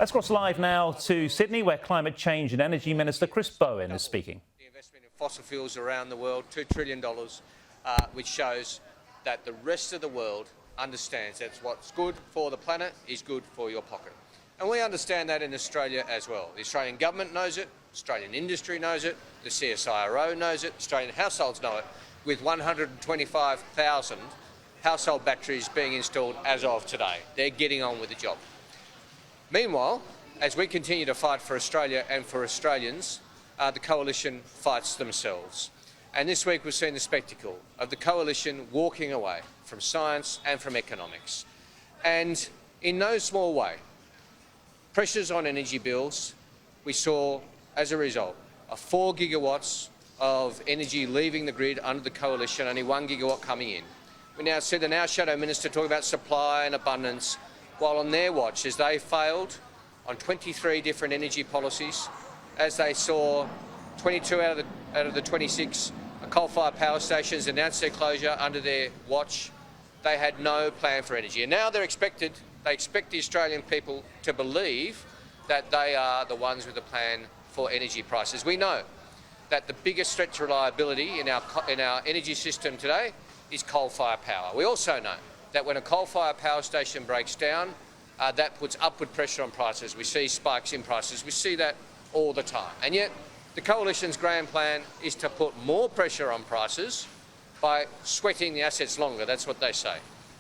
Let's cross live now to Sydney, where Climate Change and Energy Minister Chris Bowen is speaking. The investment in fossil fuels around the world, $2 trillion, which shows that the rest of the world understands that what's good for the planet is good for your pocket. And we understand that in Australia as well. The Australian government knows it, Australian industry knows it, the CSIRO knows it, Australian households know it, with 125,000 household batteries being installed as of today. They're getting on with the job. Meanwhile, as we continue to fight for Australia and for Australians, the Coalition fights themselves. And this week we've seen the spectacle of the Coalition walking away from science and from economics. And in no small way, pressures on energy bills, we saw as a result of 4 gigawatts of energy leaving the grid under the Coalition, only 1 gigawatt coming in. We now see the now Shadow Minister talking about supply and abundance, while on their watch, as they failed on 23 different energy policies, as they saw 22 out of the 26 coal-fired power stations announce their closure under their watch, they had no plan for energy. And now they expect the Australian people to believe that they are the ones with a plan for energy prices. We know that the biggest threat to reliability in our energy system today is coal-fired power. We also know that when a coal-fired power station breaks down, that puts upward pressure on prices. We see spikes in prices. We see that all the time. And yet, the Coalition's grand plan is to put more pressure on prices by sweating the assets longer. That's what they say.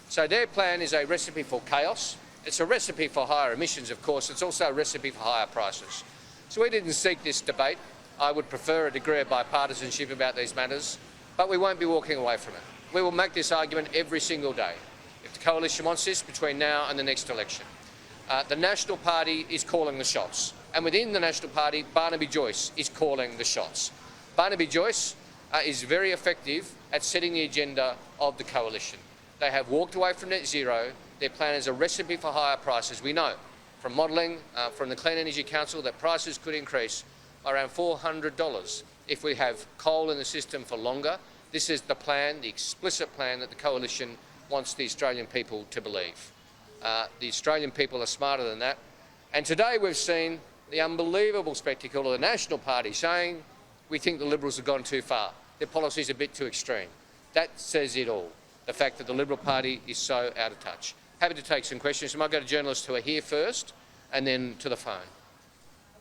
So their plan is a recipe for chaos. It's a recipe for higher emissions, of course. It's also a recipe for higher prices. So we didn't seek this debate. I would prefer a degree of bipartisanship about these matters, but we won't be walking away from it. We will make this argument every single day. If the Coalition wants this between now and the next election. The National Party is calling the shots. And within the National Party, Barnaby Joyce is calling the shots. Barnaby Joyce is very effective at setting the agenda of the Coalition. They have walked away from net zero. Their plan is a recipe for higher prices. We know from modelling from the Clean Energy Council that prices could increase by around $400 if we have coal in the system for longer. This is the plan, the explicit plan that the Coalition wants the Australian people to believe. The Australian people are smarter than that. And today we've seen the unbelievable spectacle of the National Party saying, we think the Liberals have gone too far. Their policy is a bit too extreme. That says it all, the fact that the Liberal Party is so out of touch. Happy to take some questions. We might go to journalists who are here first and then to the phone.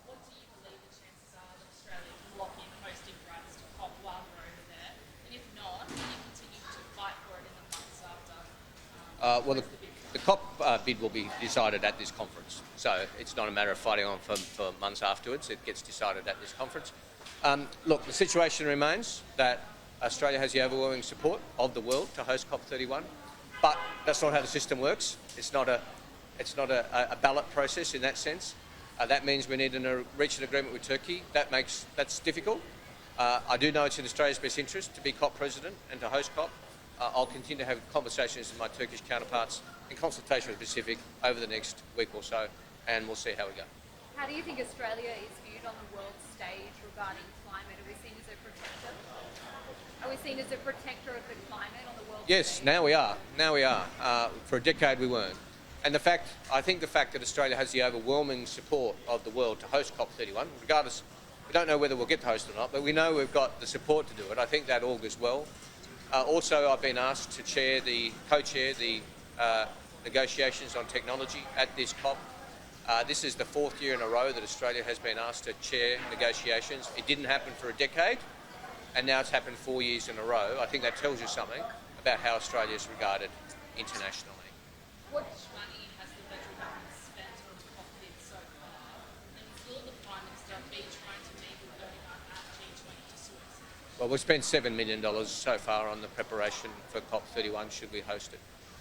What do you believe the chances are that Australia can lock in hosting rights to COP while we're over there? And if not, can you continue to fight for it in the months after? Well, the COP bid will be decided at this conference, so it's not a matter of fighting on for months afterwards. It gets decided at this conference. Look, the situation remains that Australia has the overwhelming support of the world to host COP31, but that's not how the system works. It's not a ballot process in that sense. That means we need to reach an agreement with Turkey. That's difficult. I do know it's in Australia's best interest to be COP president and to host COP. I'll continue to have conversations with my Turkish counterparts in consultation with Pacific over the next week or so, and we'll see how we go. How do you think Australia is viewed on the world stage regarding climate? Are we seen as a protector? Are we seen as a protector of the climate on the world stage? Yes, now we are. Now we are. For a decade we weren't. And I think the fact that Australia has the overwhelming support of the world to host COP31, regardless, we don't know whether we'll get to host it or not, but we know we've got the support to do it. I think that augurs well. Also, I've been asked to co-chair the negotiations on technology at this COP. This is the 4th year in a row that Australia has been asked to chair negotiations. It didn't happen for a decade, and now it's happened 4 years in a row. I think that tells you something about how Australia is regarded internationally. What money has the federal government spent on COP bid so far? And will the Prime Minister be trying to meet with anyone at G20 to sort this out? Well, we've spent $7 million so far on the preparation for COP31 should we host it.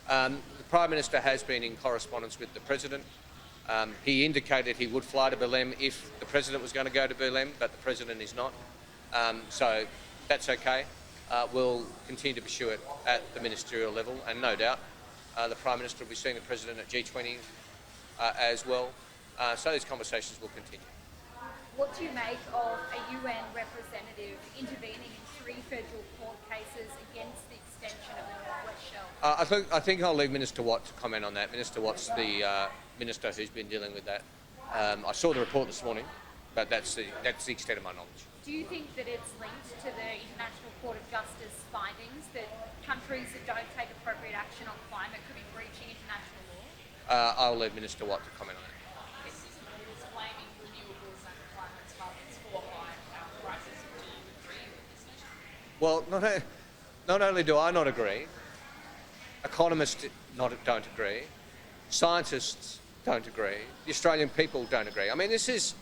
The Prime Minister has been in correspondence with the President. He indicated he would fly to Berlin if the President was going to go to Berlin, but the President is not. So that's okay. We'll continue to pursue it at the ministerial level, and no doubt the Prime Minister will be seeing the President at G20 as well. So these conversations will continue. What do you make of a UN representative intervening in 3 federal court cases against the extension of the North West Shelf? I think I'll leave Minister Watt to comment on that. Minister Watt's the minister who's been dealing with that. I saw the report this morning, but that's the extent of my knowledge. Do you think that it's linked to the International Court of Justice findings that countries that don't take appropriate action on climate could be breaching international law? I'll leave Minister Watt to comment on that. This isn't rules blaming renewables and climate targets for high power prices. Do you agree with this notion? Well, not only do I not agree, economists don't agree, scientists don't agree, the Australian people don't agree. I mean, this is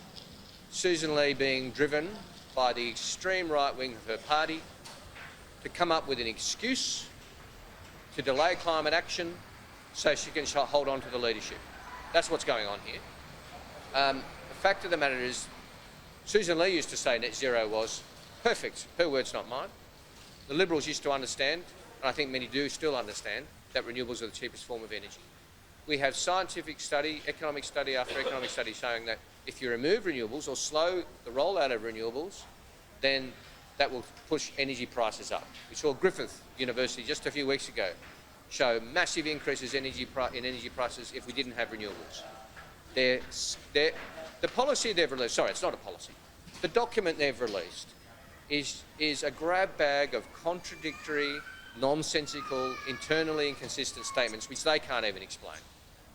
Susan Lee being driven by the extreme right wing of her party to come up with an excuse to delay climate action so she can hold on to the leadership. That's what's going on here. The fact of the matter is, Susan Lee used to say net zero was perfect. Her words, not mine. The Liberals used to understand, and I think many do still understand, that renewables are the cheapest form of energy. We have scientific study, economic study after economic study showing that if you remove renewables or slow the rollout of renewables, then that will push energy prices up. We saw Griffith University just a few weeks ago show massive increases in energy prices if we didn't have renewables. The policy they've released, sorry, it's not a policy, the document they've released is a grab bag of contradictory, nonsensical, internally inconsistent statements which they can't even explain.